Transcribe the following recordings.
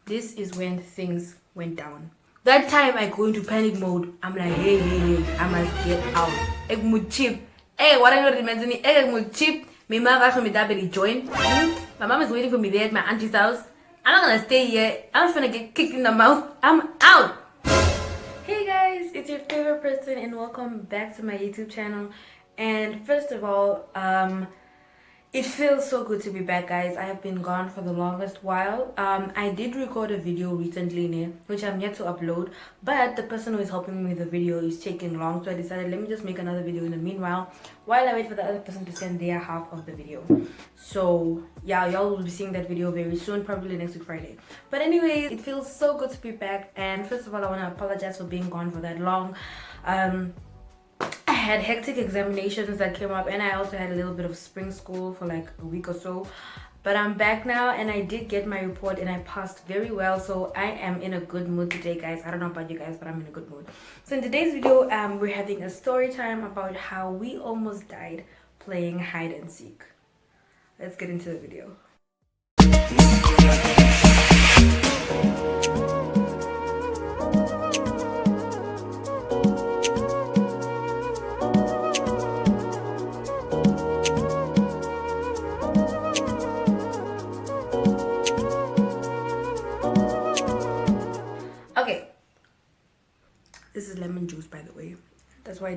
this is when things went down. That time I go into panic mode. I'm like, hey, I must get out. Ek moet chip. Hey, what are you mentioning? Ek moet chip. My mom asked me to join. My mom is waiting for me there at my auntie's house. I'm not gonna stay here. I'm just gonna get kicked in the mouth. I'm out. Hey guys, it's your favorite person and welcome back to my YouTube channel. And first of all, it feels so good to be back, guys. I have been gone for the longest while. I did record a video recently, which I'm yet to upload, but the person who is helping me with the video is taking long, so I decided let me just make another video in the meanwhile while I wait for the other person to send their half of the video. So yeah, y'all will be seeing that video very soon, probably next week Friday. But anyways, it feels so good to be back, and first of all I want to apologize for being gone for that long. I had hectic examinations that came up, and I also had a little bit of spring school for like a week or so, but I'm back now and I did get my report and I passed very well, so I am in a good mood today, guys. I don't know about you guys, but I'm in a good mood. So in today's video we're having a story time about how we almost died playing hide and seek. Let's get into the video. Okay, this is lemon juice, by the way. That's why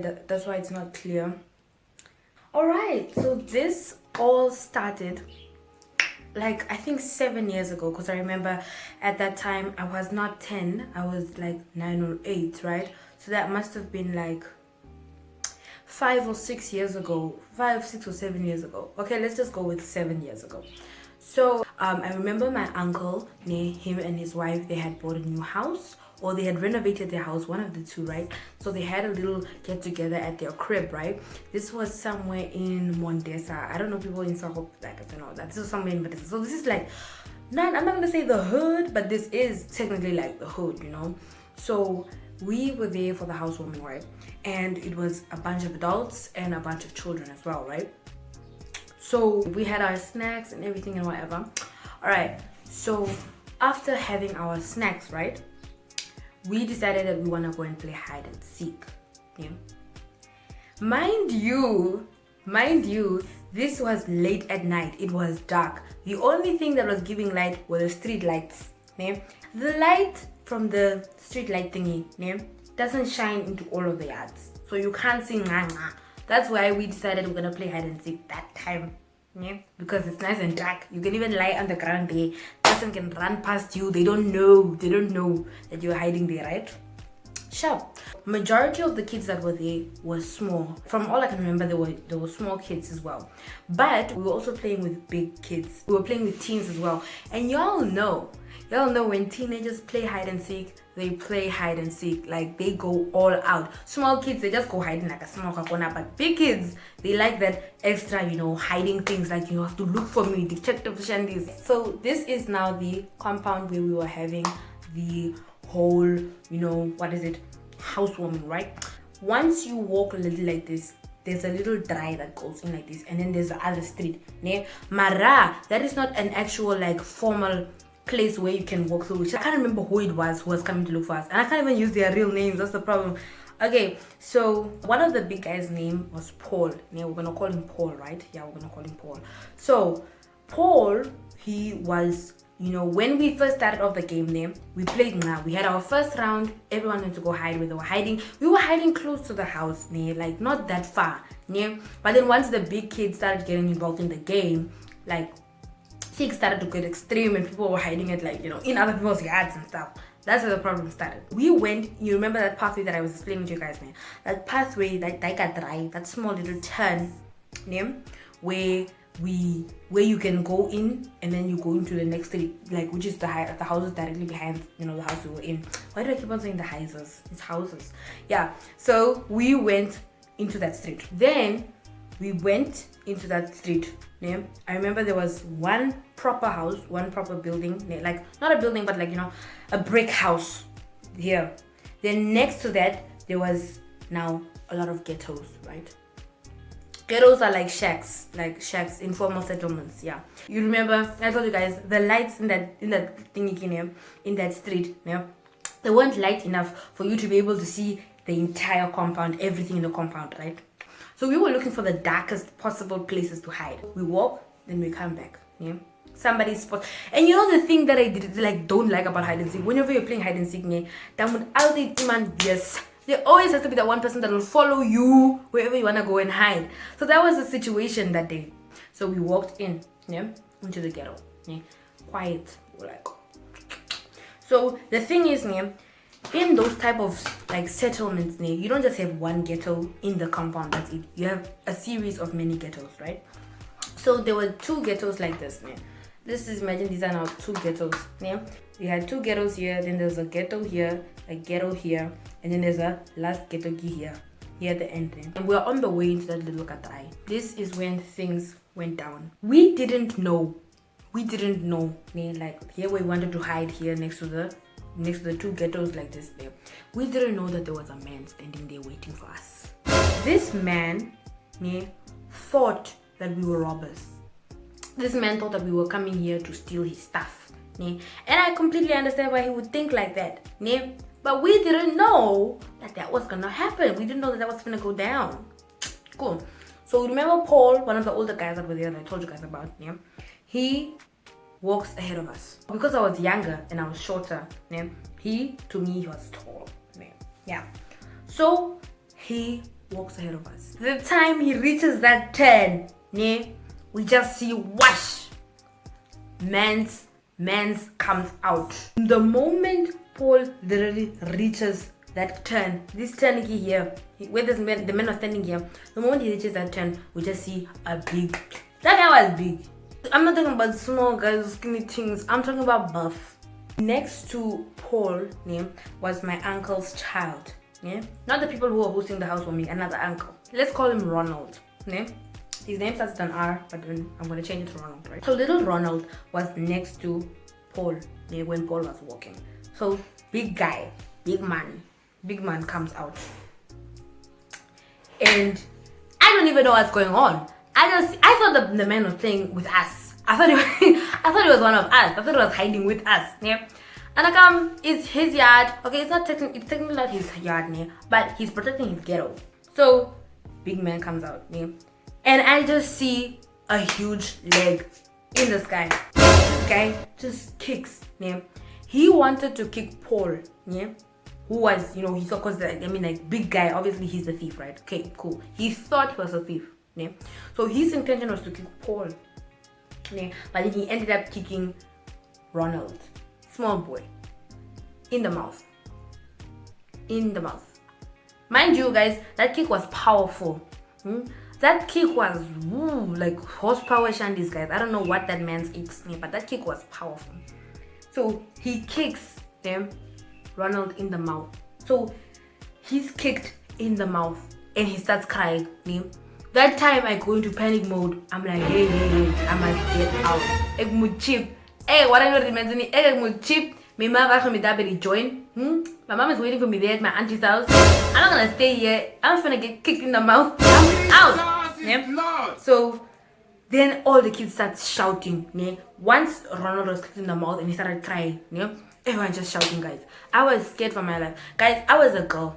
it's not clear. All right, so this all started like I think 7 years ago, because I remember at that time I was not 10, I was like 9 or 8, right? So that must have been like 5 or 6 years ago, 5, 6 or 7 years ago. Okay, let's just go with 7 years ago. So I remember my uncle, him and his wife, they had bought a new house, or they had renovated their house, one of the two, right? So they had a little get together at their crib, right? This was somewhere in Mondesa. I don't know people in South, like I don't know that. This is somewhere in Mondesa. So this is like, I'm not gonna say the hood, but this is technically like the hood, you know? So we were there for the housewarming, right? And it was a bunch of adults and a bunch of children as well, right? So we had our snacks and everything and whatever. All right, so after having our snacks, right, we decided that we want to go and play hide and seek. Yeah. Mind you, this was late at night. It was dark. The only thing that was giving light were the street lights. Yeah. The light from the street light thingy, yeah, doesn't shine into all of the yards, so you can't see. That's why we decided we're gonna play hide and seek that time, yeah, because it's nice and dark. You can even lie on the ground there. Person can run past you. They don't know that you're hiding there, right? Sure. Majority of the kids that were there were small. From all I can remember, there were small kids as well. But we were also playing with big kids. We were playing with teens as well. And y'all know when teenagers play hide and seek, they play hide and seek like they go all out. Small kids, they just go hiding like a small corner, but big kids, they like that extra, hiding things, like you have to look for me, detective shandies. So this is now the compound where we were having the whole, housewarming, right? Once you walk a little like this, there's a little drive that goes in like this, and then there's the other street. Mara, that is not an actual like formal place where you can walk through. I can't remember who it was who was coming to look for us, and I can't even use their real names. That's the problem. Okay, so one of the big guys' name was Paul. Yeah, we're gonna call him Paul, right? Yeah, we're gonna call him Paul. So Paul, he was, when we first started off the game name, we played now. We had our first round. Everyone went to go hide. We were hiding close to the house, like not that far. Yeah. But then once the big kids started getting involved in the game, like things started to get extreme and people were hiding it like, in other people's yards and stuff. That's where the problem started. We went, you remember that pathway that I was explaining to you guys, man? That pathway, that small little turn, where you can go in and then you go into the next street, like, which is the houses directly behind, the house we were in. Why do I keep on saying the houses? It's houses. Yeah. So we went into that street. Then we went into that street. Yeah. I remember there was one proper house, one proper building, like not a building, but like, a brick house here. Then next to that, there was now a lot of ghettos, right? Ghettos are like shacks, informal settlements. Yeah, you remember I told you guys the lights in that thingy in that street. Yeah, they weren't light enough for you to be able to see the entire compound, everything in the compound, right? So we were looking for the darkest possible places to hide. We walk, then we come back. Yeah, somebody's spot. And you know the thing that I don't like about hide and seek. Whenever you're playing hide and seek, yes. There always has to be that one person that will follow you wherever you want to go and hide. So that was the situation that day. So we walked in, yeah, into the ghetto. Yeah, quiet. So the thing is, yeah, in those type of settlements, yeah, you don't just have one ghetto in the compound. That's it. You have a series of many ghettos, right? So there were 2 ghettos like this. Yeah. Imagine these are now 2 ghettos. Yeah, we had 2 ghettos here. Then there's a ghetto here, a ghetto here, and then there's a last ghetto here at the end. And we're on the way into that little katrai. This is when things went down. We didn't know. Yeah, like here we wanted to hide here next to the 2 ghettos like this there. We didn't know that there was a man standing there waiting for us. This man, yeah, thought that we were robbers. This man thought that we were coming here to steal his stuff. Yeah? And I completely understand why he would think like that. Yeah? But we didn't know that was gonna happen. We didn't know that was gonna go down. Cool. So remember Paul, one of the older guys that were there that I told you guys about. Yeah? He walks ahead of us. Because I was younger and I was shorter, yeah? He was tall. Yeah. So he walks ahead of us. The time he reaches that turn, yeah, we just see whoosh, man's comes out. The moment Paul literally reaches that turn, this turn here, where the man was standing here, the moment he reaches that turn, we just see that guy was big. I'm not talking about small guys, skinny things. I'm talking about buff. Next to Paul, yeah, was my uncle's child. Yeah, not the people who were hosting the house for me. Another uncle. Let's call him Ronald. Yeah, his name starts with an R, but then I'm gonna change it to Ronald, right? So little Ronald was next to Paul, yeah, when Paul was walking. So big man comes out, and I don't even know what's going on. I thought the man was playing with us. I thought it was one of us. I thought it was hiding with us. Yeah. And it's his yard. Okay, it's technically not his yard, yeah, but he's protecting his ghetto. So big man comes out, yeah, and I just see a huge leg in the sky. This guy just kicks, yeah. He wanted to kick Paul, yeah, who was, he thought, because big guy, obviously he's the thief, right? Okay, cool. He thought he was a thief. Yeah. So his intention was to kick Paul, yeah, but then he ended up kicking Ronald, small boy, in the mouth. Mind you guys, that kick was powerful. That kick was like horsepower shandies, guys. I don't know what that man's eats, but that kick was powerful. So he kicks Ronald in the mouth. So he's kicked in the mouth and he starts crying. Yeah. That time I go into panic mode. I'm like, hey, I must get out. What I know reminds me, my mom join. My mom is waiting for me there at my auntie's house. I'm not gonna stay here. I'm just gonna get kicked in the mouth. I'm out. Yeah? So then all the kids start shouting. Yeah? Once Ronald was kicked in the mouth and he started crying, yeah? Everyone just shouting, guys. I was scared for my life. Guys, I was a girl.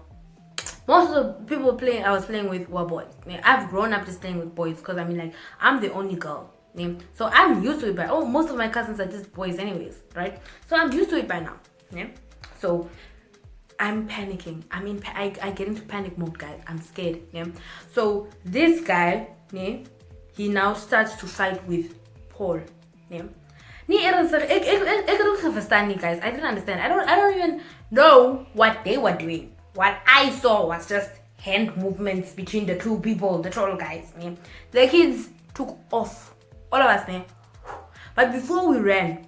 Most of the people I was playing with were boys. Yeah, I've grown up just playing with boys because I'm the only girl. Yeah? So I'm used to it most of my cousins are just boys anyways, right? So I'm used to it by now. Yeah. So I'm panicking. I get into panic mode, guys. I'm scared. Yeah. So this guy, yeah, he now starts to fight with Paul. Yeah. Guys, I didn't understand. I don't even know what they were doing. What I saw was just hand movements between the 2 people, the troll guys. Yeah. The kids took off, all of us. Yeah. But before we ran,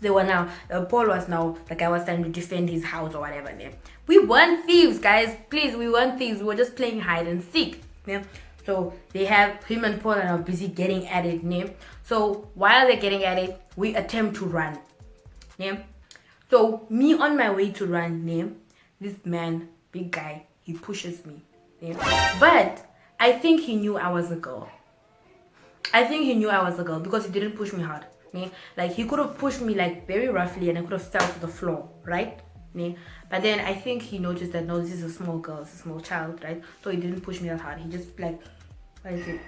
Paul was now, the guy was trying to defend his house or whatever. Yeah. We weren't thieves, guys. Please, we weren't thieves. We were just playing hide and seek. Yeah. So they have him and Paul are busy getting at it. Yeah. So while they're getting at it, we attempt to run. Yeah. So me on my way to run, yeah, this man, big guy, he pushes me. Yeah. But I think he knew I was a girl. I think he knew I was a girl because he didn't push me hard. Yeah? Like he could have pushed me like very roughly and I could have fell to the floor, right? Yeah? But then I think he noticed that no, this is a small girl, it's a small child, right? So he didn't push me that hard. He just like, what is it?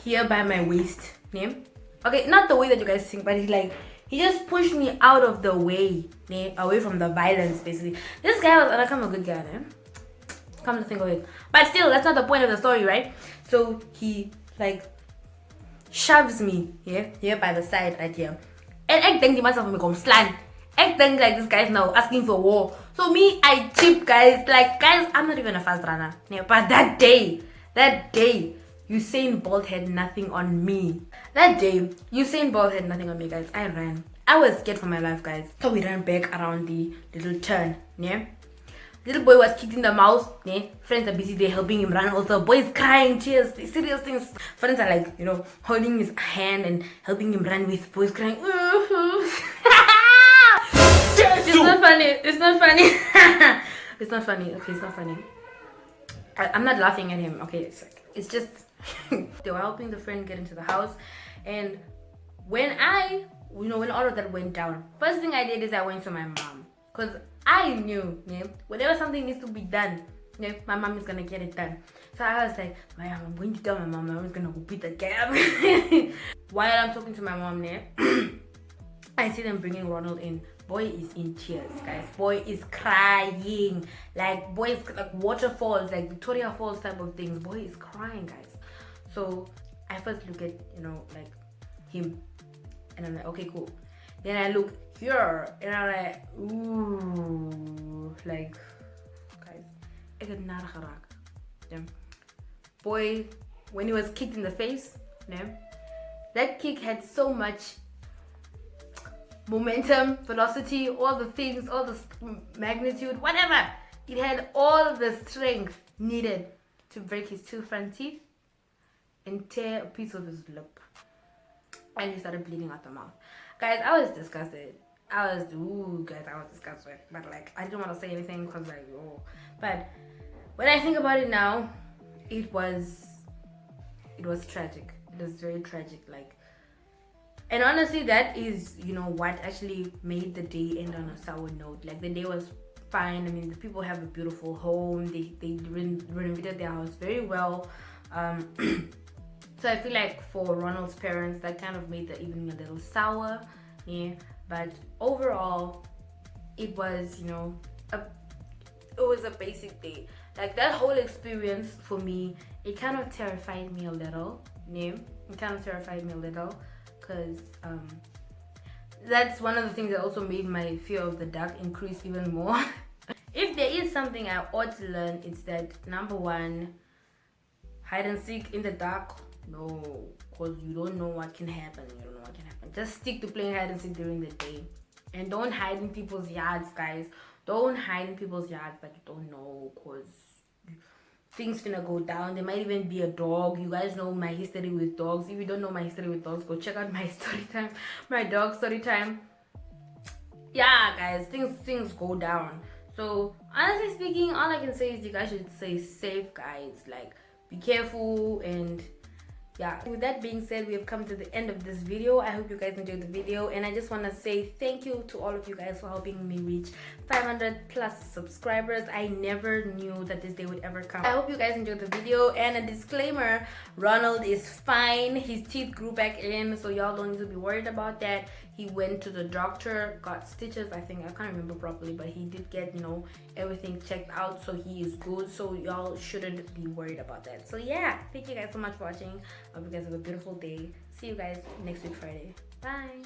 Here by my waist. Yeah? Okay, not the way that you guys think, but he just pushed me out of the way, yeah? Away from the violence, basically. This guy was a good guy, eh? Come to think of it. But still, that's not the point of the story, right? So he like shoves me here by the side right here. And I think myself me come slant. I think like this guy's now asking for war. So me, I chip guys. Like guys, I'm not even a fast runner. Yeah, but that day, Usain Bolt had nothing on me. That day, Usain Bolt had nothing on me, guys. I ran. I was scared for my life, guys. So we ran back around the little turn, yeah. Little boy was kicked in the mouth, yeah. Friends are busy there helping him run also. Boys crying, tears, serious things. Friends are like, holding his hand and helping him run with boys crying. It's not funny. It's not funny. It's not funny. Okay, it's not funny. I'm not laughing at him. Okay, it's just they were helping the friend get into the house, and when when all of that went down, first thing I did is I went to my mom, because I knew, whenever something needs to be done, my mom is gonna get it done. So I was like, I'm going to tell my mom. My mom is gonna go beat the guy up. While I'm talking to my mom, I see them bringing Ronald in. Boy is in tears, guys. Boy is crying. Like, boy is like waterfalls, like Victoria Falls type of things. Boy is crying, guys. So I first look at, like him. And I'm like, okay, cool. Then I look here. And I'm like, ooh. Like, guys. I got not a boy, when he was kicked in the face, that kick had so much momentum, velocity, all the things, all the magnitude, whatever. It had all the strength needed to break his 2 front teeth and tear a piece of his lip. And he started bleeding out the mouth. Guys, I was disgusted. I was disgusted. But like, I didn't want to say anything because like, oh. But when I think about it now, it was tragic. It was very tragic. Like, and honestly, that is, what actually made the day end on a sour note. Like, the day was fine. I mean, the people have a beautiful home. They renovated their house very well. So I feel like for Ronald's parents, that kind of made the evening a little sour. Yeah. But overall, it was, it was a basic day. Like, that whole experience for me, it kind of terrified me a little. Yeah. It kind of terrified me a little. Because that's one of the things that also made my fear of the dark increase even more. If there is something I ought to learn, it's that number 1, hide and seek in the dark, no, because you don't know what can happen. Just stick to playing hide and seek during the day, and don't hide in people's yards, guys. Don't hide in people's yards that you don't know, because things finna go down. There might even be a dog. You guys know my history with dogs. If you don't know my history with dogs, go check out my story time, my dog story time. Yeah, guys, things go down. So honestly speaking, all I can say is you guys should stay safe, guys. Like, be careful. And yeah, with that being said, we have come to the end of this video. I hope you guys enjoyed the video, and I just want to say thank you to all of you guys for helping me reach 500 plus subscribers. I never knew that this day would ever come. I hope you guys enjoyed the video. And a disclaimer, Ronald is fine. His teeth grew back in, so y'all don't need to be worried about that. He went to the doctor, got stitches, I think. I can't remember properly, but he did get, everything checked out, so he is good. So y'all shouldn't be worried about that. So yeah, thank you guys so much for watching. I hope you guys have a beautiful day. See you guys next week Friday. Bye.